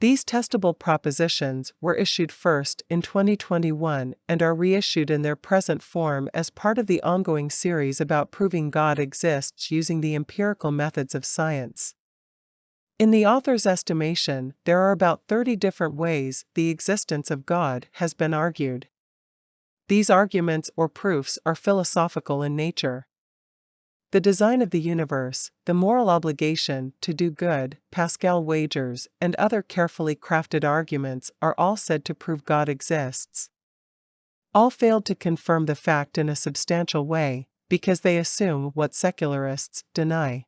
These testable propositions were issued first in 2021 and are reissued in their present form as part of the ongoing series about proving God exists using the empirical methods of science. In the author's estimation, there are about 30 different ways the existence of God has been argued. These arguments or proofs are philosophical in nature. The design of the universe, the moral obligation to do good, Pascal wagers, and other carefully crafted arguments are all said to prove God exists. All failed to confirm the fact in a substantial way, because they assume what secularists deny.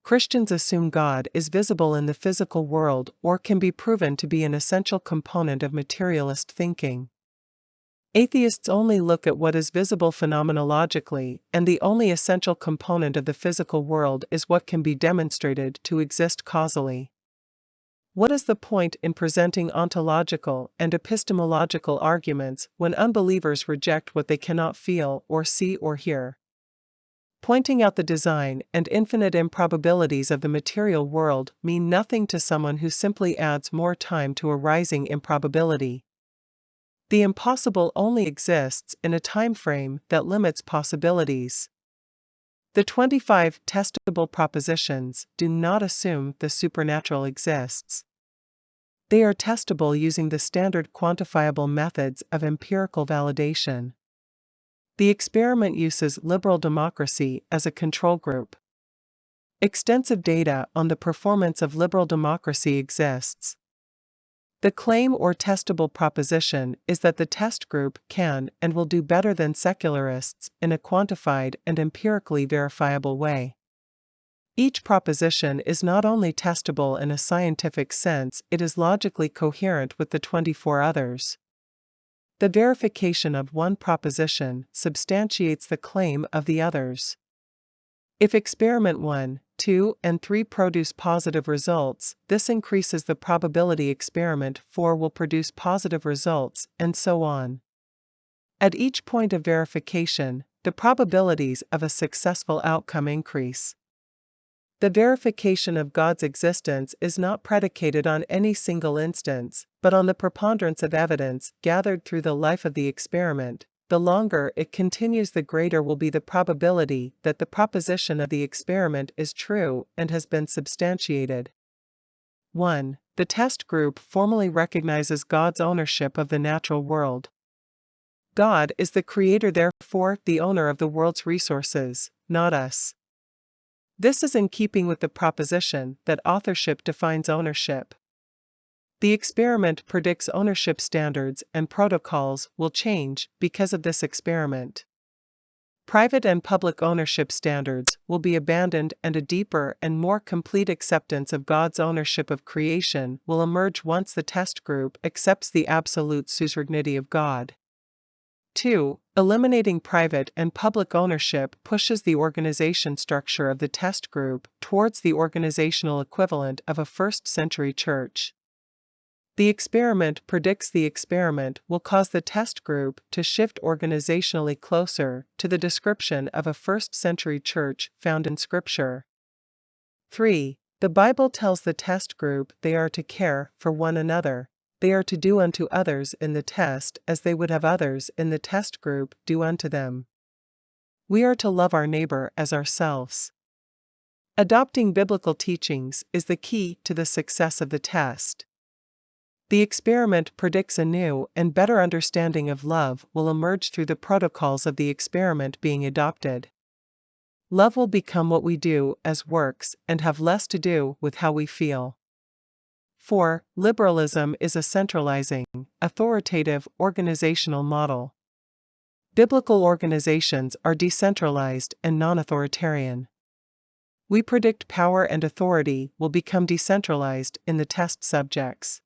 Christians assume God is visible in the physical world or can be proven to be an essential component of materialist thinking. Atheists only look at what is visible phenomenologically, and the only essential component of the physical world is what can be demonstrated to exist causally. What is the point in presenting ontological and epistemological arguments when unbelievers reject what they cannot feel or see or hear? Pointing out the design and infinite improbabilities of the material world mean nothing to someone who simply adds more time to a rising improbability. The impossible only exists in a time frame that limits possibilities. The 25 testable propositions do not assume the supernatural exists. They are testable using the standard quantifiable methods of empirical validation. The experiment uses liberal democracy as a control group. Extensive data on the performance of liberal democracy exists. The claim or testable proposition is that the test group can and will do better than secularists in a quantified and empirically verifiable way. Each proposition is not only testable in a scientific sense, it is logically coherent with the 24 others. The verification of one proposition substantiates the claim of the others. If experiment 1, 2, and 3 produce positive results, this increases the probability experiment 4 will produce positive results, and so on. At each point of verification, the probabilities of a successful outcome increase. The verification of God's existence is not predicated on any single instance, but on the preponderance of evidence gathered through the life of the experiment. The longer it continues, the greater will be the probability that the proposition of the experiment is true and has been substantiated. 1. The test group formally recognizes God's ownership of the natural world. God is the creator, therefore the owner of the world's resources, not us. This is in keeping with the proposition that authorship defines ownership. The experiment predicts ownership standards and protocols will change because of this experiment. Private and public ownership standards will be abandoned, and a deeper and more complete acceptance of God's ownership of creation will emerge once the test group accepts the absolute suzerainty of God. 2. Eliminating private and public ownership pushes the organization structure of the test group towards the organizational equivalent of a first-century church. The experiment predicts the experiment will cause the test group to shift organizationally closer to the description of a first-century church found in Scripture. 3. The Bible tells the test group they are to care for one another. They are to do unto others in the test as they would have others in the test group do unto them. We are to love our neighbor as ourselves. Adopting biblical teachings is the key to the success of the test. The experiment predicts a new and better understanding of love will emerge through the protocols of the experiment being adopted. Love will become what we do as works and have less to do with how we feel. 4. Liberalism is a centralizing, authoritative organizational model. Biblical organizations are decentralized and non-authoritarian. We predict power and authority will become decentralized in the test subjects.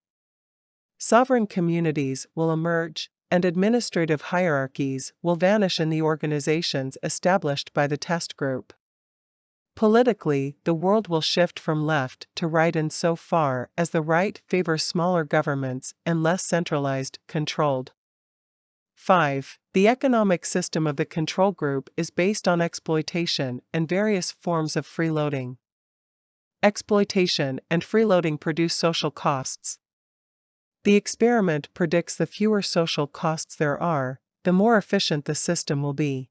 Sovereign communities will emerge, and administrative hierarchies will vanish in the organizations established by the test group. Politically, the world will shift from left to right insofar as the right favors smaller governments and less centralized, controlled. 5. The economic system of the control group is based on exploitation and various forms of freeloading. exploitation, and freeloading produce social costs. The experiment predicts the fewer social costs there are, the more efficient the system will be.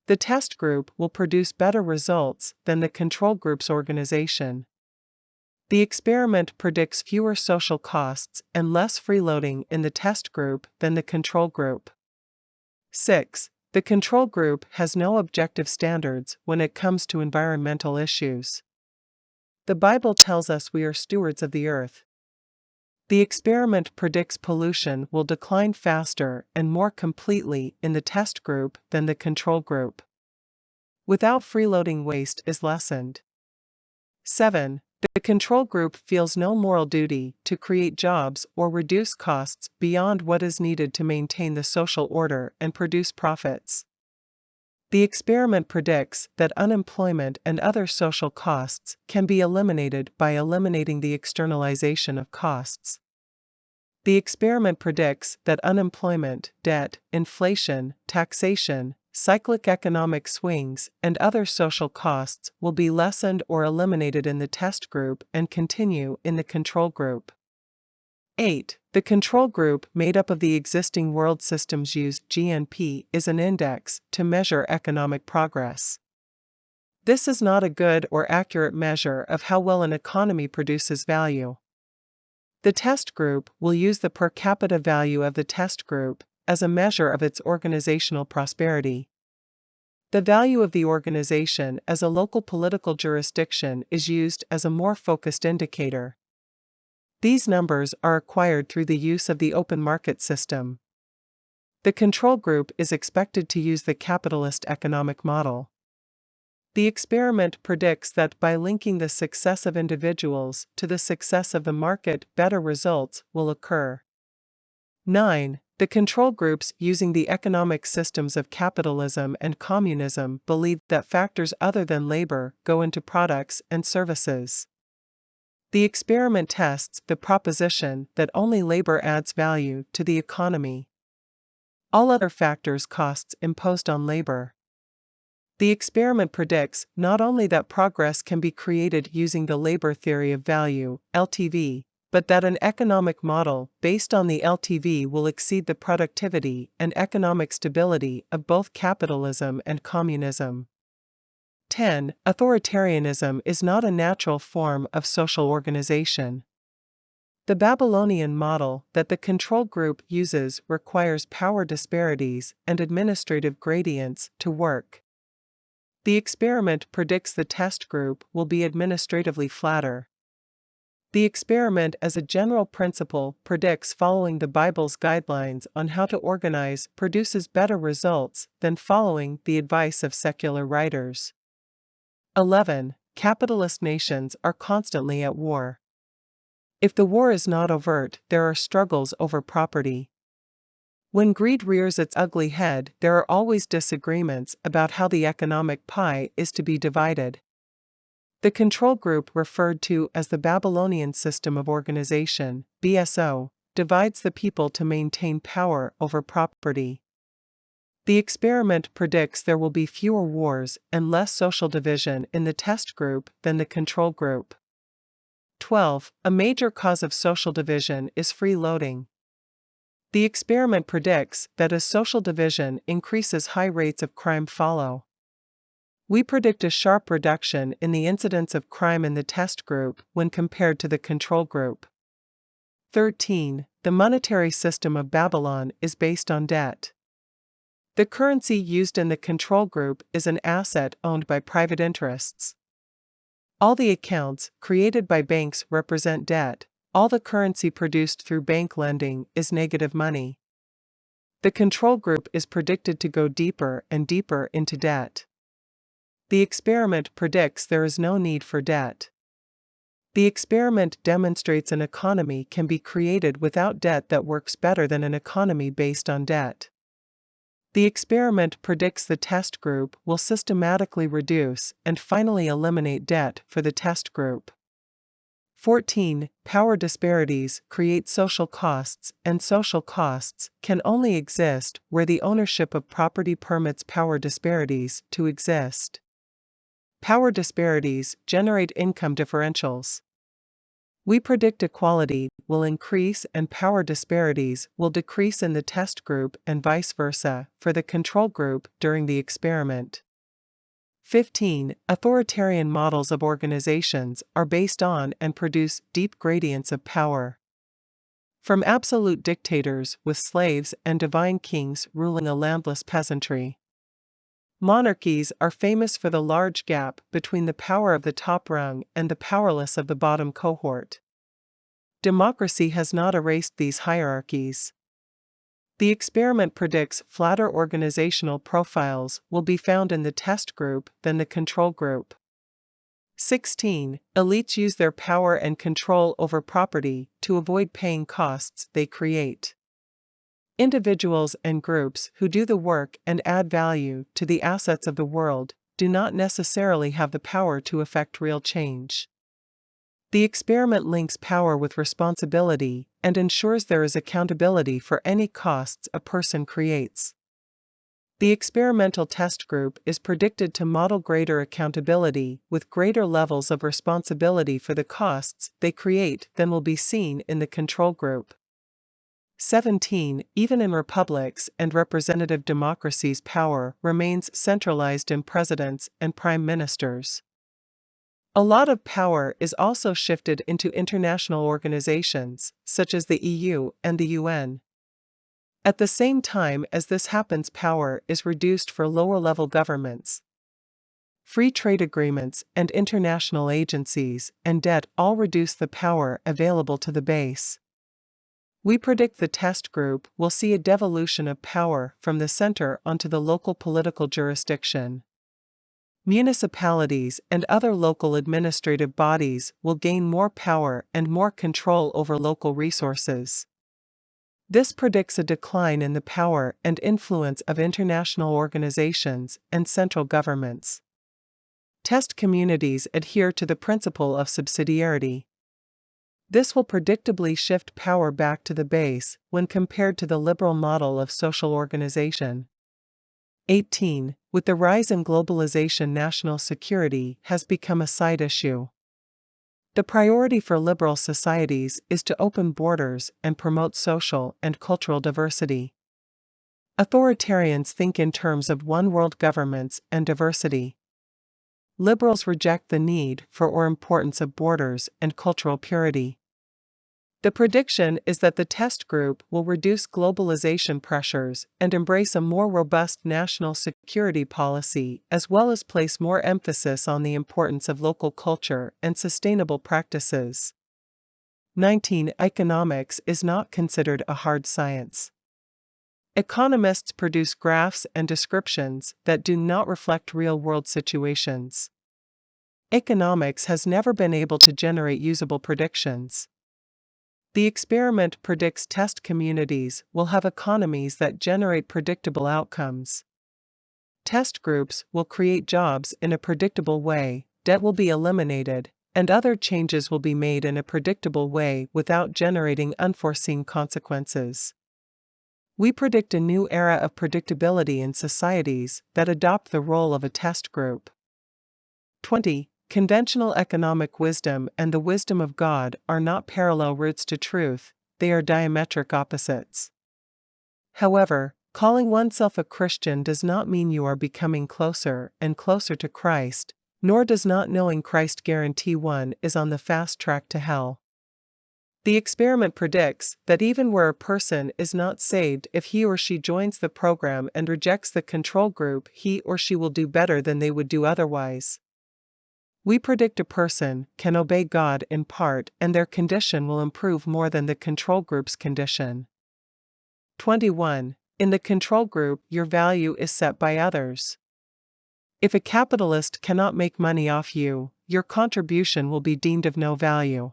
The test group will produce better results than the control group's organization. The experiment predicts fewer social costs and less freeloading in the test group than the control group. 6. The control group has no objective standards when it comes to environmental issues. The Bible tells us we are stewards of the earth. The experiment predicts pollution will decline faster and more completely in the test group than the control group. Without freeloading, waste is lessened. 7. The control group feels no moral duty to create jobs or reduce costs beyond what is needed to maintain the social order and produce profits. The experiment predicts that unemployment and other social costs can be eliminated by eliminating the externalization of costs. The experiment predicts that unemployment, debt, inflation, taxation, cyclic economic swings, and other social costs will be lessened or eliminated in the test group and continue in the control group. 8. The control group, made up of the existing world systems used GNP, is an index to measure economic progress. This is not a good or accurate measure of how well an economy produces value. The test group will use the per capita value of the test group as a measure of its organizational prosperity. The value of the organization as a local political jurisdiction is used as a more focused indicator. These numbers are acquired through the use of the open market system. The control group is expected to use the capitalist economic model. The experiment predicts that by linking the success of individuals to the success of the market, better results will occur. 9. The control groups using the economic systems of capitalism and communism believe that factors other than labor go into products and services. The experiment tests the proposition that only labor adds value to the economy. All other factors costs imposed on labor. The experiment predicts not only that progress can be created using the labor theory of value, LTV, but that an economic model based on the LTV will exceed the productivity and economic stability of both capitalism and communism. 10. Authoritarianism is not a natural form of social organization. The Babylonian model that the control group uses requires power disparities and administrative gradients to work. The experiment predicts the test group will be administratively flatter. The experiment, as a general principle, predicts following the Bible's guidelines on how to organize produces better results than following the advice of secular writers. 11. Capitalist nations are constantly at war. If the war is not overt, there are struggles over property. When greed rears its ugly head, there are always disagreements about how the economic pie is to be divided. The control group, referred to as the Babylonian System of Organization, BSO, divides the people to maintain power over property. The experiment predicts there will be fewer wars and less social division in the test group than the control group. 12. A major cause of social division is freeloading. The experiment predicts that as social division increases, high rates of crime follow. We predict a sharp reduction in the incidence of crime in the test group when compared to the control group. 13. The monetary system of Babylon is based on debt. The currency used in the control group is an asset owned by private interests. All the accounts created by banks represent debt. All the currency produced through bank lending is negative money. The control group is predicted to go deeper and deeper into debt. The experiment predicts there is no need for debt. The experiment demonstrates an economy can be created without debt that works better than an economy based on debt. The experiment predicts the test group will systematically reduce and finally eliminate debt for the test group. 14. Power disparities create social costs, and social costs can only exist where the ownership of property permits power disparities to exist. Power disparities generate income differentials. We predict equality will increase and power disparities will decrease in the test group and vice versa for the control group during the experiment. 15. Authoritarian models of organizations are based on and produce deep gradients of power. From absolute dictators with slaves and divine kings ruling a landless peasantry. Monarchies are famous for the large gap between the power of the top rung and the powerless of the bottom cohort. Democracy has not erased these hierarchies. The experiment predicts flatter organizational profiles will be found in the test group than the control group. 16. Elites use their power and control over property to avoid paying costs they create. Individuals and groups who do the work and add value to the assets of the world do not necessarily have the power to effect real change. The experiment links power with responsibility and ensures there is accountability for any costs a person creates. The experimental test group is predicted to model greater accountability with greater levels of responsibility for the costs they create than will be seen in the control group. 17. Even in republics and representative democracies, power remains centralized in presidents and prime ministers. A lot of power is also shifted into international organizations, such as the EU and the UN. At the same time as this happens, power is reduced for lower-level governments. Free trade agreements and international agencies and debt all reduce the power available to the base. We predict the test group will see a devolution of power from the center onto the local political jurisdiction. Municipalities and other local administrative bodies will gain more power and more control over local resources. This predicts a decline in the power and influence of international organizations and central governments. Test communities adhere to the principle of subsidiarity. This will predictably shift power back to the base when compared to the liberal model of social organization. 18. With the rise in globalization, national security has become a side issue. The priority for liberal societies is to open borders and promote social and cultural diversity. Authoritarians think in terms of one-world governments and diversity. Liberals reject the need for or importance of borders and cultural purity. The prediction is that the test group will reduce globalization pressures and embrace a more robust national security policy, as well as place more emphasis on the importance of local culture and sustainable practices. 19. Economics is not considered a hard science. Economists produce graphs and descriptions that do not reflect real-world situations. Economics has never been able to generate usable predictions. The experiment predicts test communities will have economies that generate predictable outcomes. Test groups will create jobs in a predictable way, debt will be eliminated, and other changes will be made in a predictable way without generating unforeseen consequences. We predict a new era of predictability in societies that adopt the role of a test group. 20. Conventional economic wisdom and the wisdom of God are not parallel routes to truth, they are diametric opposites. However, calling oneself a Christian does not mean you are becoming closer and closer to Christ, nor does not knowing Christ guarantee one is on the fast track to hell. The experiment predicts that even where a person is not saved, if he or she joins the program and rejects the control group, he or she will do better than they would do otherwise. We predict a person can obey God in part and their condition will improve more than the control group's condition. 21. In the control group, your value is set by others. If a capitalist cannot make money off you, your contribution will be deemed of no value.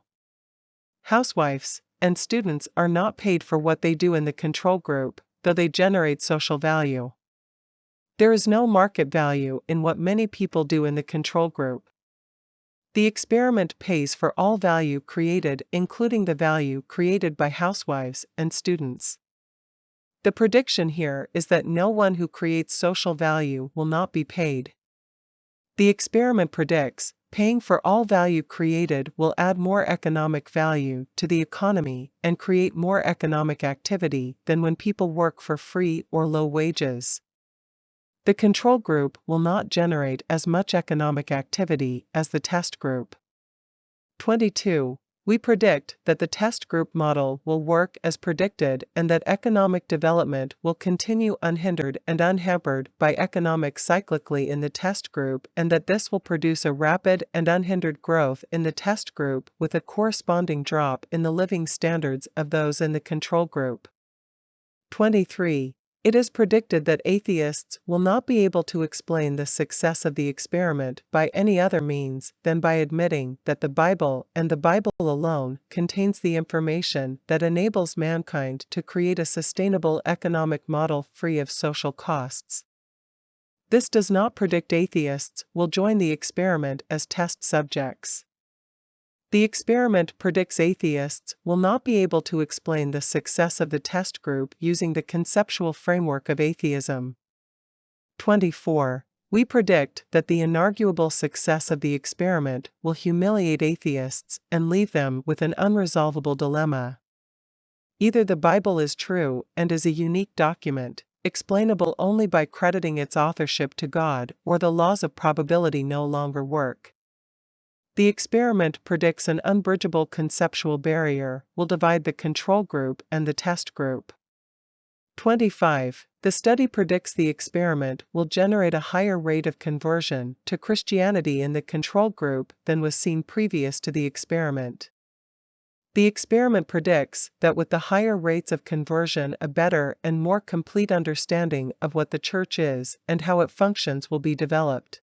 Housewives and students are not paid for what they do in the control group, though they generate social value. There is no market value in what many people do in the control group. The experiment pays for all value created, including the value created by housewives and students. The prediction here is that no one who creates social value will not be paid. The experiment predicts paying for all value created will add more economic value to the economy and create more economic activity than when people work for free or low wages. The control group will not generate as much economic activity as the test group. 22. We predict that the test group model will work as predicted and that economic development will continue unhindered and unhampered by economics cyclically in the test group, and that this will produce a rapid and unhindered growth in the test group with a corresponding drop in the living standards of those in the control group. 23. It is predicted that atheists will not be able to explain the success of the experiment by any other means than by admitting that the Bible and the Bible alone contains the information that enables mankind to create a sustainable economic model free of social costs. This does not predict atheists will join the experiment as test subjects. The experiment predicts atheists will not be able to explain the success of the test group using the conceptual framework of atheism. 24. We predict that the inarguable success of the experiment will humiliate atheists and leave them with an unresolvable dilemma. Either the Bible is true and is a unique document, explainable only by crediting its authorship to God, or the laws of probability no longer work. The experiment predicts an unbridgeable conceptual barrier will divide the control group and the test group. 25. The study predicts the experiment will generate a higher rate of conversion to Christianity in the control group than was seen previous to the experiment. The experiment predicts that with the higher rates of conversion, a better and more complete understanding of what the Church is and how it functions will be developed.